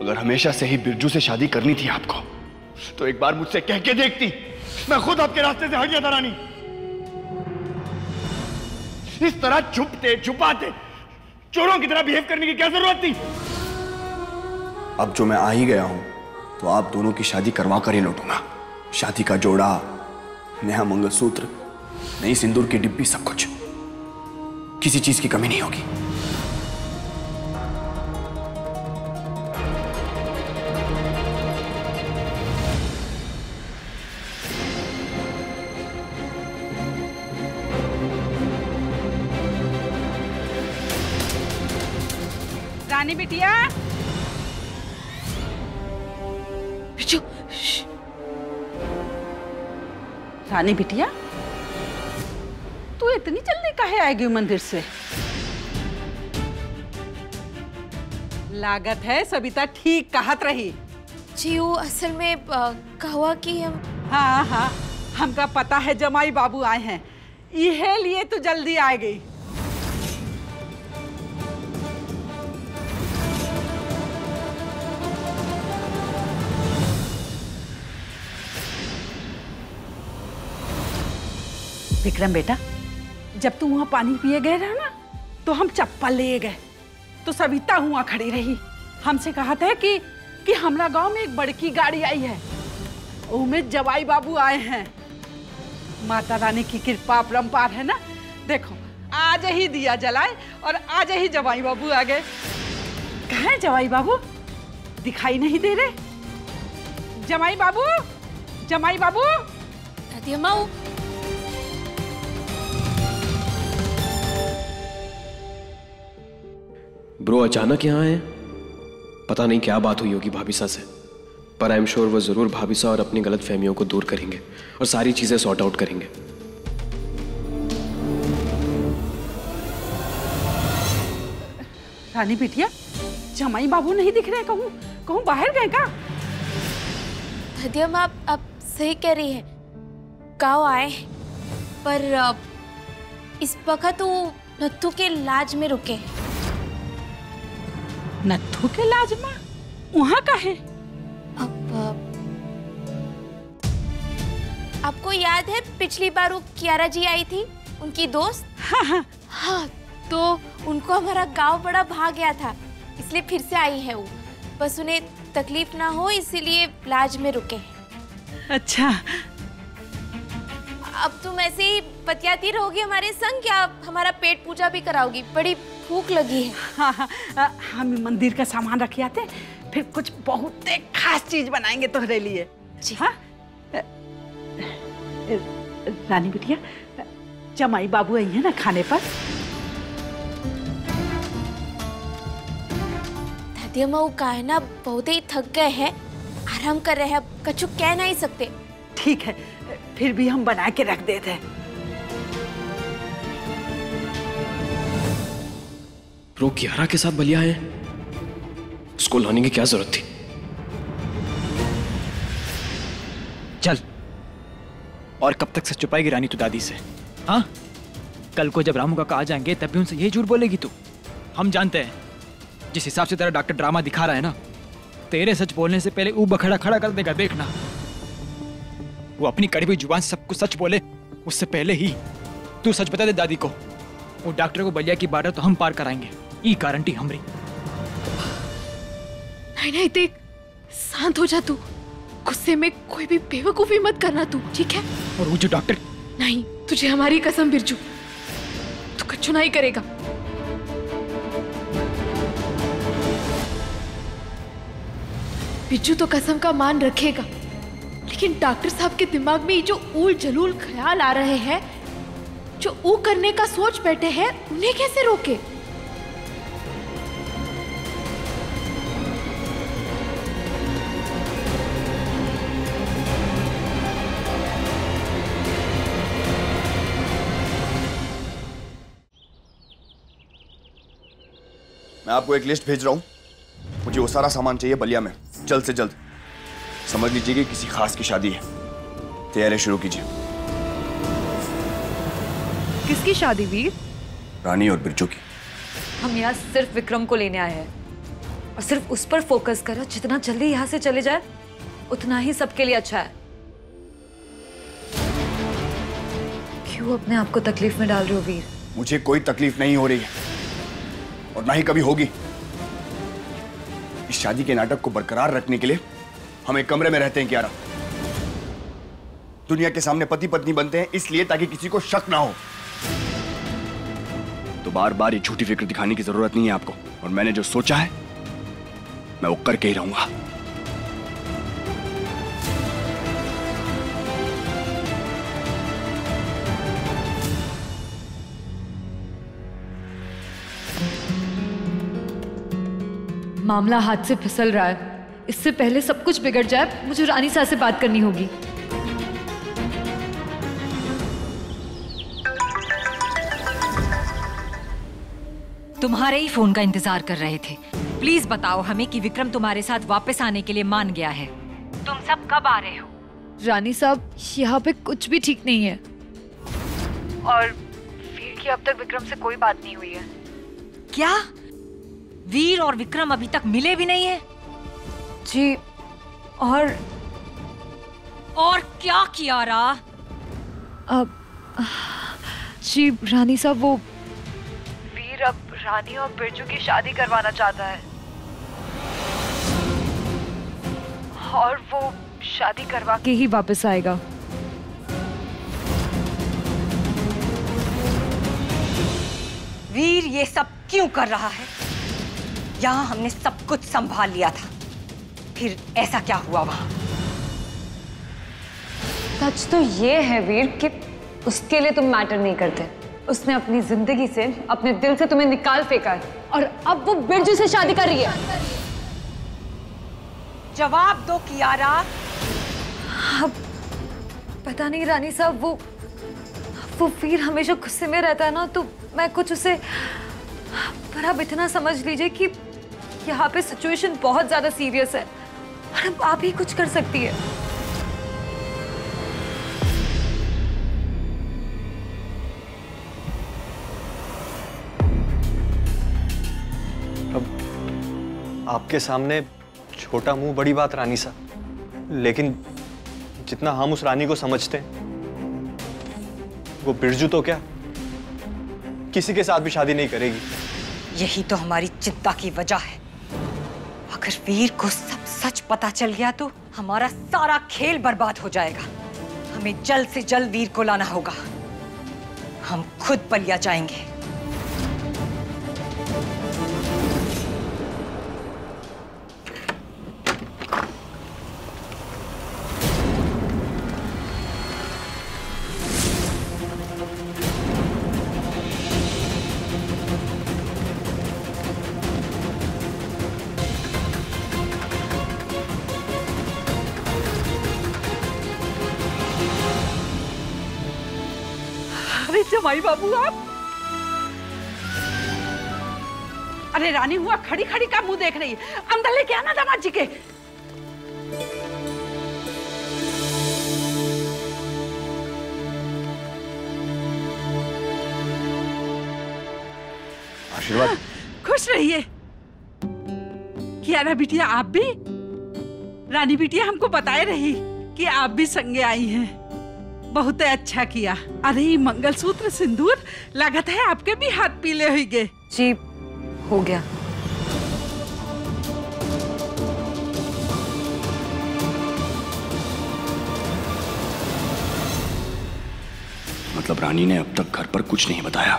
अगर हमेशा से ही बिरजू से शादी करनी थी आपको तो एक बार मुझसे कह के देखती, मैं खुद आपके रास्ते से हट जाता। रानी, इस तरह छुपते छुपाते चोरों की तरह बिहेव करने की क्या जरूरत थी? अब जो मैं आ ही गया हूं तो आप दोनों की शादी करवा कर ही लौटूंगा। शादी का जोड़ा, नया मंगलसूत्र, नई सिंदूर की डिब्बी, सब कुछ, किसी चीज की कमी नहीं होगी। रानी बिटिया, रानी बिटिया, तू इतनी जल्दी काहे आएगी मंदिर से? लागत है सविता ठीक कहत रही। जी वो असल में कहा कि हम। हाँ हाँ, हमका पता है जमाई बाबू आए हैं, ये लिए तू जल्दी आ गई। विक्रम बेटा, जब तू वहां पानी पिए गए रहा ना तो हम चप्पल ले गए तो सविता हुआ खड़ी रही। हमसे कहा था कि हमारा गांव में एक बड़की गाड़ी आई है, उसमें जवाई बाबू आए हैं। माता रानी की कृपा अपरंपार है ना। देखो आज ही दिया जलाए और आज ही जवाई बाबू आ गए। कहाँ है जवाई बाबू? दिखाई नहीं दे रहे। जवाई बाबू, जवाई बाबू। दादी अम्मा, ब्रो अचानक यहाँ है, पता नहीं क्या बात हुई होगी भाभी सा से, पर आई एम श्योर वो जरूर भाभी सा और अपनी गलत फहमियों को दूर करेंगे और सारी चीजें सॉर्ट आउट करेंगे। रानी बिटिया, जमाई बाबू नहीं दिख रहे, कहूँ कहूँ बाहर गए का? दादी अम्मा आप सही कह रही है, गाँव आए पर इस वक्त वो नत्थू के लाज में रुके। नत्थू के लाज में? वहाँ का है? आपको याद है पिछली बार वो कियारा जी आई थी, उनकी दोस्त? हाँ हाँ हाँ, तो उनको हमारा गांव बड़ा भा गया था, इसलिए फिर से आई है वो। बस उन्हें तकलीफ ना हो इसीलिए लाज में रुके हैं। अच्छा, अब तुम ऐसे ही बतियाती रहोगी हमारे संग या हमारा पेट पूजा भी कराओगी? बड़ी भूख लगी है। हाँ हाँ, हम मंदिर का सामान रख आते, फिर कुछ बहुत खास चीज बनाएंगे तुम्हारे लिए। जी हाँ। रानी बिटिया, जमाई बाबू आई है ना खाने पर? दादी अम्मा वो का है ना, बहुत ही थक गए हैं, आराम कर रहे हैं, अब कछु कह नहीं सकते। ठीक है, फिर भी हम बना के रख देते हैं। ब्रो कियारा के साथ बलिया है, उसको लाने की क्या जरूरत थी? चल, और कब तक सच छुपाएगी रानी तू दादी से? हाँ, कल को जब रामू काका आ जाएंगे तब भी उनसे यही झूठ बोलेगी तू? हम जानते हैं जिस हिसाब से तेरा डॉक्टर ड्रामा दिखा रहा है ना, तेरे सच बोलने से पहले ऊ बखड़ा खड़ा कर देगा, देखना। वो अपनी कड़ी हुई जुबान से सब कुछ सच बोले उससे पहले ही तू सच बता दे दादी को। वो डॉक्टर को बलिया की बात तो हम पार कराएंगे, ई गारंटी हमरी। नहीं नहीं देख, शांत हो जा तू, गुस्से में कोई भी बेवकूफी मत करना तू, ठीक है? और वो जो डॉक्टर, नहीं, तुझे हमारी कसम बिरजू, तू कछु नहीं करेगा। बिरजू तो कसम का मान रखेगा, लेकिन डॉक्टर साहब के दिमाग में ये जो ऊल जलूल ख्याल आ रहे हैं, जो वो करने का सोच बैठे हैं, उन्हें कैसे रोके? मैं आपको एक लिस्ट भेज रहा हूं, मुझे वो सारा सामान चाहिए बलिया में, जल्द से जल्द। समझ लीजिए कि किसी खास की शादी है, तैयारी शुरू कीजिए। किसकी शादी वीर? रानी और बिरजू की। हम यहाँ सिर्फ विक्रम को लेने आए हैं। और सिर्फ उस पर फोकस करो। जितना जल्दी यहाँ से चले जाए उतना ही सबके लिए अच्छा है। क्यों अपने आप को तकलीफ में डाल रहे हो वीर? मुझे कोई तकलीफ नहीं हो रही है और ना ही कभी होगी। इस शादी के नाटक को बरकरार रखने के लिए हम एक कमरे में रहते हैं कियारा। दुनिया के सामने पति पत्नी बनते हैं इसलिए ताकि किसी को शक ना हो। तो बार बार ये झूठी फिक्र दिखाने की जरूरत नहीं है आपको। और मैंने जो सोचा है मैं वो करके ही रहूंगा। मामला हाथ से फिसल रहा है। इससे पहले सब कुछ बिगड़ जाए मुझे रानी साहब से बात करनी होगी। तुम्हारे ही फोन का इंतजार कर रहे थे। प्लीज बताओ हमें कि विक्रम तुम्हारे साथ वापस आने के लिए मान गया है। तुम सब कब आ रहे हो? रानी साहब यहाँ पे कुछ भी ठीक नहीं है और वीर की अब तक विक्रम से कोई बात नहीं हुई है। क्या? वीर और विक्रम अभी तक मिले भी नहीं है? जी और क्या कियारा? अब जी रानी साहब वो वीर अब रानी और बिरजू की शादी करवाना चाहता है और वो शादी करवा के ही वापस आएगा। वीर ये सब क्यों कर रहा है? यहाँ हमने सब कुछ संभाल लिया था, फिर ऐसा क्या हुआ वहां? सच तो ये है वीर कि उसके लिए तुम मैटर नहीं करते। उसने अपनी जिंदगी से, अपने दिल से तुम्हें निकाल फेंका है और अब वो बिरजू से शादी कर रही है। जवाब दो कियारा। अब पता नहीं रानी साहब वो वीर हमेशा गुस्से में रहता है ना, तो मैं कुछ उसे, पर अब इतना समझ लीजिए कि यहाँ पे सिचुएशन बहुत ज्यादा सीरियस है और अब आप ही कुछ कर सकती है। आपके सामने छोटा मुंह बड़ी बात रानी सा, लेकिन जितना हम उस रानी को समझते हैं वो बिरजू तो क्या किसी के साथ भी शादी नहीं करेगी। यही तो हमारी चिंता की वजह है। अगर वीर को सब सच पता चल गया तो हमारा सारा खेल बर्बाद हो जाएगा। हमें जल्द से जल्द वीर को लाना होगा। हम खुद बलिया जाएंगे। अरे जमाई बाबू आप! अरे रानी हुआ खड़ी खड़ी का मुंह देख रही है। अंदर लेके आना दामाद जी के। आशीर्वाद। खुश रहिए। कियारा बिटिया आप भी? रानी बिटिया हमको बताए रही कि आप भी संगे आई हैं। बहुत अच्छा किया। अरे ये मंगलसूत्र सिंदूर लागत है आपके भी हाथ पीले हुए गए। जी हो गया। मतलब रानी ने अब तक घर पर कुछ नहीं बताया।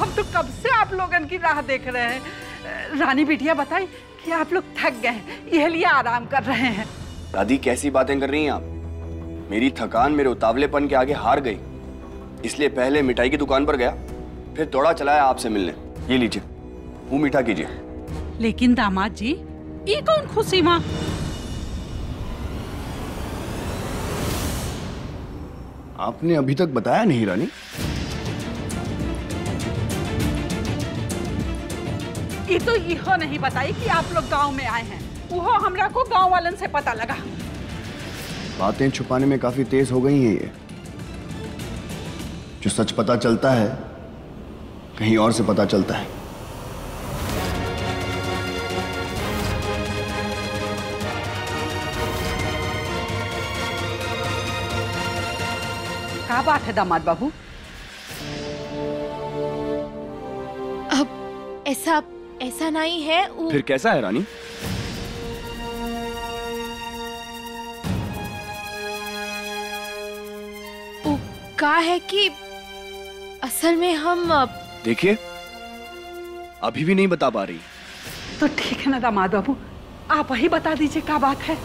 हम तो कब से आप लोगन की राह देख रहे हैं। रानी बिटिया बताई कि आप लोग थक गए, यह लिए आराम कर रहे हैं। दादी कैसी बातें कर रही हैं आप? मेरी थकान मेरे उतावलेपन के आगे हार गई, इसलिए पहले मिठाई की दुकान पर गया, फिर दौड़ा चलाया आपसे मिलने। ये लीजिए, मुंह मीठा कीजिए। लेकिन दामाद जी, ये कौन खुशी माँ? आपने अभी तक बताया नहीं रानी। ये तो इहो नहीं बताई कि आप लोग गांव में आए हैं। वो हमरा को गांव वालन से पता लगा। बातें छुपाने में काफी तेज हो गई हैं ये। जो सच पता चलता है कहीं और से पता चलता है। क्या बात है दामाद बाबू? अब ऐसा नहीं है फिर कैसा है रानी? कहा है कि असल में हम देखिए, अभी भी नहीं बता पा रही। तो ठीक है ना दामाद बाबू, आप वही बता दीजिए क्या बात है।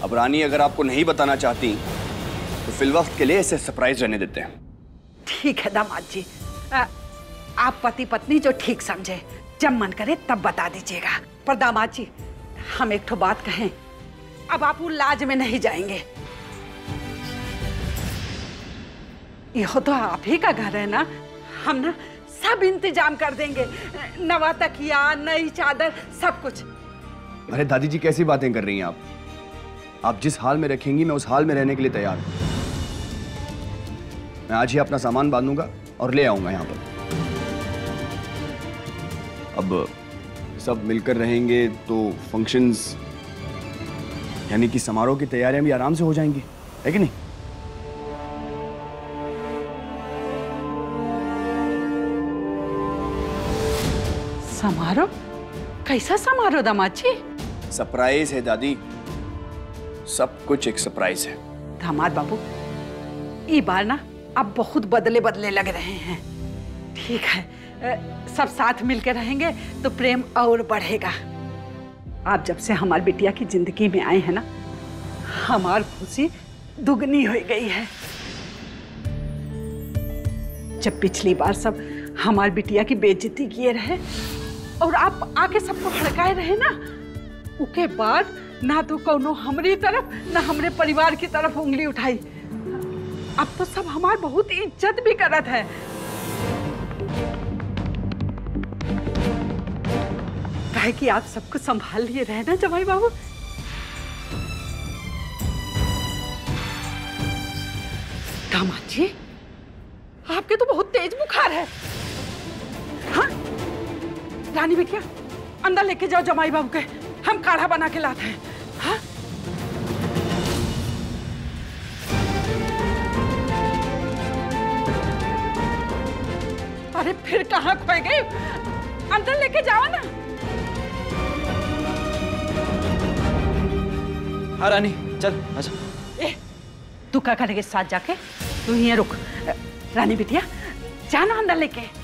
अब रानी, अगर आपको नहीं बताना चाहती तो फिल वक्त के लिए इसे सरप्राइज रहने देते हैं। ठीक है दामाद जी, आप पति पत्नी जो ठीक समझे, जब मन करे तब बता दीजिएगा। पर दामाद जी, हम एक ठो बात कहें, अब आप वो लाज में नहीं जाएंगे। यह तो आप ही का घर है ना, हम ना सब इंतजाम कर देंगे, नवा तकिया, नई चादर, सब कुछ। अरे दादी जी, कैसी बातें कर रही हैं आप? आप जिस हाल में रखेंगी मैं उस हाल में रहने के लिए तैयार हूं। मैं आज ही अपना सामान बांधूंगा और ले आऊंगा यहाँ पर। अब सब मिलकर रहेंगे तो फंक्शंस यानी कि समारोह की तैयारियां भी आराम से हो जाएंगी, है कि नहीं? समारोह? कैसा समारोह दामाद जी? सरप्राइज है दादी, सब कुछ एक सरप्राइज है। दामाद बाबू, ये बार ना अब बहुत बदले बदले लग रहे हैं। ठीक है, सब साथ मिलकर रहेंगे तो प्रेम और बढ़ेगा। आप जब से हमारी बिटिया की जिंदगी में आए हैं ना, हमारी खुशी दुगनी हो गई है। जब पिछली बार सब हमारी बिटिया की बेइज्जती किए रहे और आप आके सबको भड़काए रहे ना, उसके बाद ना तो कौनो हमारी तरफ ना हमारे परिवार की तरफ उंगली उठाई। अब तो सब हमार बहुत इज्जत भी करत है। काहे कि आप सब कुछ संभाल लिए रहे ना जमाई बाबू। दामाद जी, आपके तो बहुत तेज बुखार है। हाँ, रानी बिटिया, अंदर लेके जाओ जमाई बाबू के, हम काढ़ा बना के लाते हैं। हाँ? अरे फिर कहाँ खोए गए? अंदर लेके जाओ ना। हाँ रानी, चल आजा। ए, तू क्या करेगी साथ जाके? तू यहीं रुक। रानी बिटिया, जाना अंदर लेके।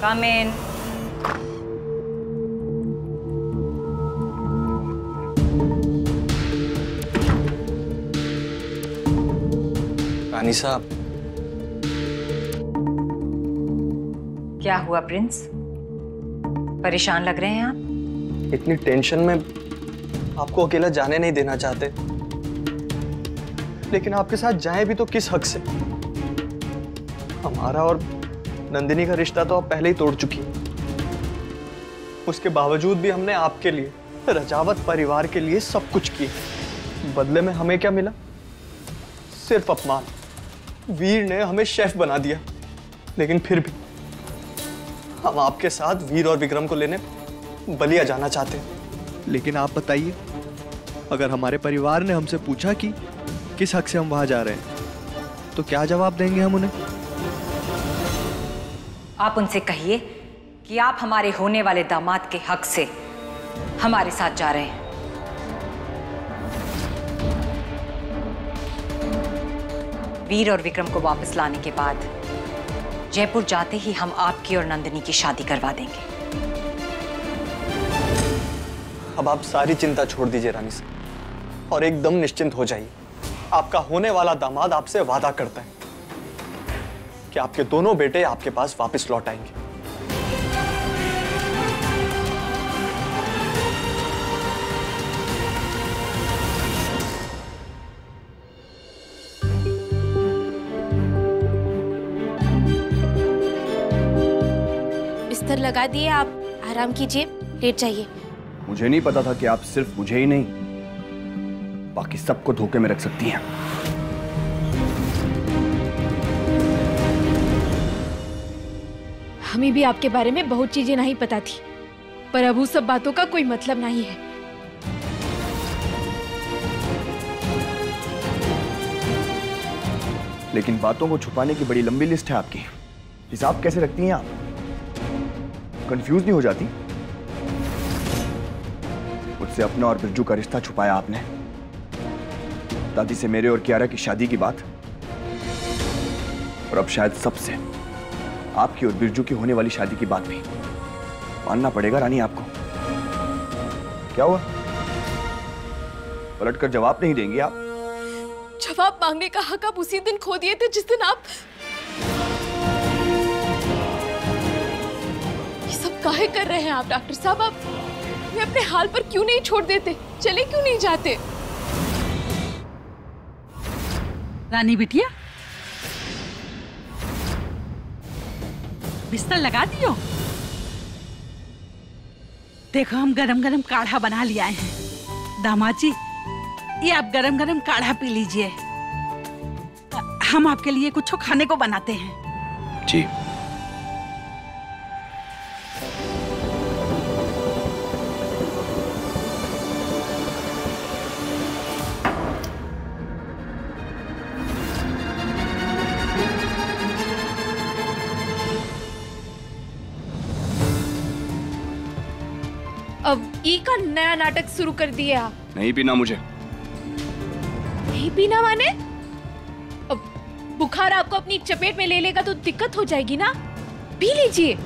Come in. रानी साहब, क्या हुआ प्रिंस? परेशान लग रहे हैं आप? इतनी टेंशन में आपको अकेला जाने नहीं देना चाहते, लेकिन आपके साथ जाएं भी तो किस हक से? हमारा और नंदिनी का रिश्ता तो आप पहले ही तोड़ चुकी। उसके बावजूद भी हमने आपके लिए, रजावत परिवार के लिए सब कुछ किया। बदले में हमें क्या मिला? सिर्फ अपमान। वीर ने हमें शेफ बना दिया, लेकिन फिर भी हम आपके साथ वीर और विक्रम को लेने बलिया जाना चाहते हैं। लेकिन आप बताइए, अगर हमारे परिवार ने हमसे पूछा कि किस हक से हम वहां जा रहे हैं, तो क्या जवाब देंगे हम उन्हें? आप उनसे कहिए कि आप हमारे होने वाले दामाद के हक से हमारे साथ जा रहे हैं। वीर और विक्रम को वापस लाने के बाद जयपुर जाते ही हम आपकी और नंदिनी की शादी करवा देंगे। अब आप सारी चिंता छोड़ दीजिए रानी साहब और एकदम निश्चिंत हो जाइए। आपका होने वाला दामाद आपसे वादा करता है कि आपके दोनों बेटे आपके पास वापस लौट आएंगे। बिस्तर लगा दिए, आप आराम कीजिए, लेट जाइए। मुझे नहीं पता था कि आप सिर्फ मुझे ही नहीं बाकी सबको धोखे में रख सकती हैं। हमें भी आपके बारे में बहुत चीजें नहीं पता थी, पर अब उस सब बातों का कोई मतलब नहीं है। लेकिन बातों को छुपाने की बड़ी लंबी लिस्ट है आपकी। हिसाब कैसे रखती हैं आप? कंफ्यूज नहीं हो जाती? मुझसे अपना और बिरजू का रिश्ता छुपाया आपने, दादी से मेरे और कियारा की शादी की बात, और अब शायद सबसे आपकी और बिरजू की होने वाली शादी की बात भी। मानना पड़ेगा रानी आपको। क्या हुआ? पलटकर जवाब नहीं देंगी आप? जवाब मांगने का हक आप उसी दिन खो दिए थे जिस दिन आप ये सब काहे कर रहे हैं आप डॉक्टर साहब? आप मैं अपने हाल पर क्यों नहीं छोड़ देते? चले क्यों नहीं जाते? रानी बिटिया, बिस्तर लगा दियो। देखो हम गरम गरम काढ़ा बना लिया हैं। दामाद जी, ये आप गरम गरम काढ़ा पी लीजिए। हम आपके लिए कुछ खाने को बनाते हैं। जी। अब ई का नया नाटक शुरू कर दिए आप। नहीं पीना मुझे। नहीं पीना माने? अब बुखार आपको अपनी चपेट में ले लेगा तो दिक्कत हो जाएगी ना। पी लीजिए।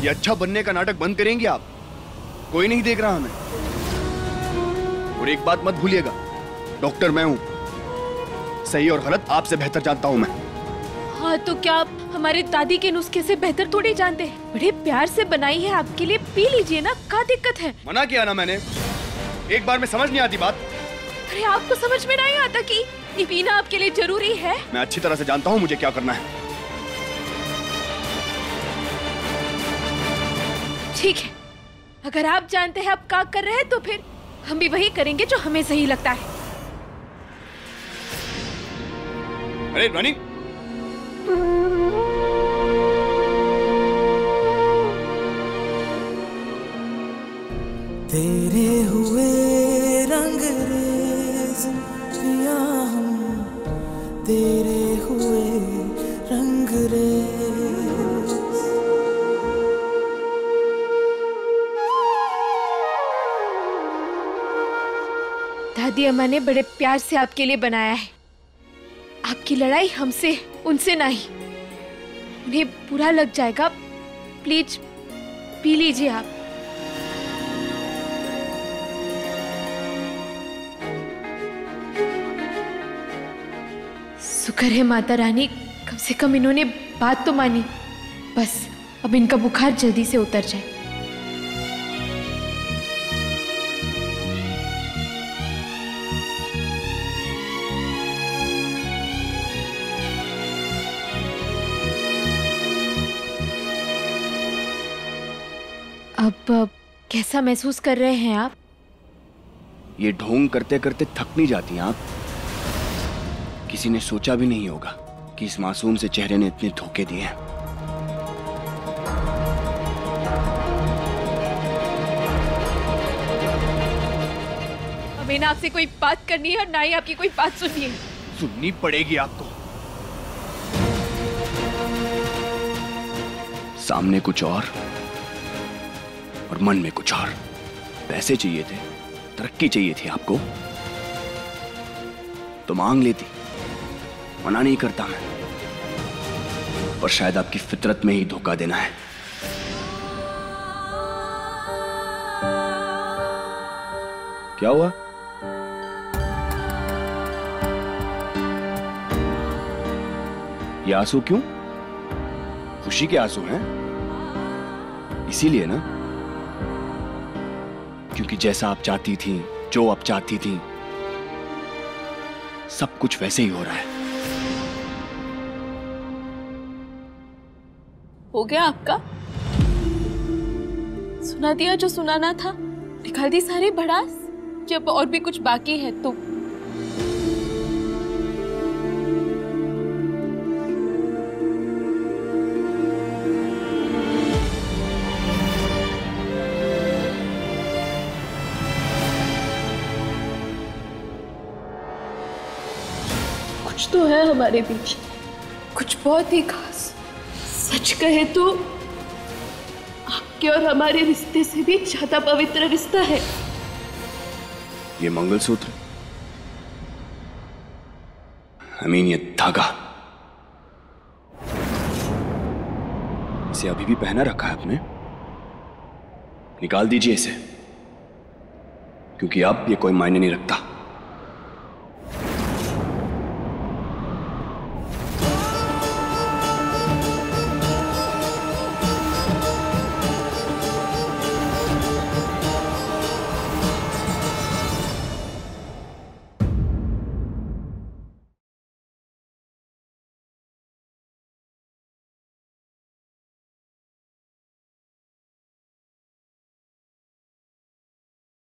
ये अच्छा बनने का नाटक बंद करेंगी आप? कोई नहीं देख रहा हमें। और एक बात मत भूलिएगा, डॉक्टर मैं हूँ, सही और गलत आपसे बेहतर जानता हूँ मैं। हाँ तो क्या आप हमारे दादी के नुस्खे से बेहतर थोड़ी जानते हैं? बड़े प्यार से बनाई है आपके लिए, पी लीजिए ना, क्या दिक्कत है? मना किया ना मैंने, एक बार में समझ नहीं आती बात। अरे आपको समझ में नहीं आता कि ये पीना आपके लिए जरूरी है? मैं अच्छी तरह से जानता हूँ मुझे क्या करना है। ठीक है, अगर आप जानते हैं आप क्या कर रहे हैं तो फिर हम भी वही करेंगे जो हमें सही लगता है। अरे रानी, तेरे हुए रंगरेज पिया हम, तेरे हुए रंगरेज। दादी अम्मा ने बड़े प्यार से आपके लिए बनाया है। आपकी लड़ाई हमसे, उनसे नहीं। उन्हें बुरा लग जाएगा, प्लीज पी लीजिए आप। शुक्र है माता रानी, कम से कम इन्होंने बात तो मानी। बस अब इनका बुखार जल्दी से उतर जाए। अब कैसा महसूस कर रहे हैं आप? ये ढोंग करते करते थक नहीं जाती आप? किसी ने सोचा भी नहीं होगा कि इस मासूम से चेहरे ने इतने धोखे दिए हैं। हमें ना आपसे कोई बात करनी है और ना ही आपकी कोई बात सुननी है। सुननी पड़ेगी आपको। सामने कुछ और मन में कुछ और। पैसे चाहिए थे, तरक्की चाहिए थी आपको, तो मांग लेती, मना नहीं करता मैं। पर शायद आपकी फितरत में ही धोखा देना है। क्या हुआ? ये आंसू क्यों? खुशी के आंसू हैं? इसीलिए ना, क्योंकि जैसा आप चाहती थी, जो आप चाहती थी, सब कुछ वैसे ही हो रहा है। हो गया आपका? सुना दिया जो सुनाना था, निकाल दी सारी भड़ास। जब और भी कुछ बाकी है तो कुछ तो है हमारे बीच, कुछ बहुत ही खास। सच कहे तो आपके और हमारे रिश्ते से भी ज्यादा पवित्र रिश्ता है। ये मंगलसूत्र, ये धागा, इसे अभी भी पहना रखा है आपने? निकाल दीजिए इसे, क्योंकि अब ये कोई मायने नहीं रखता।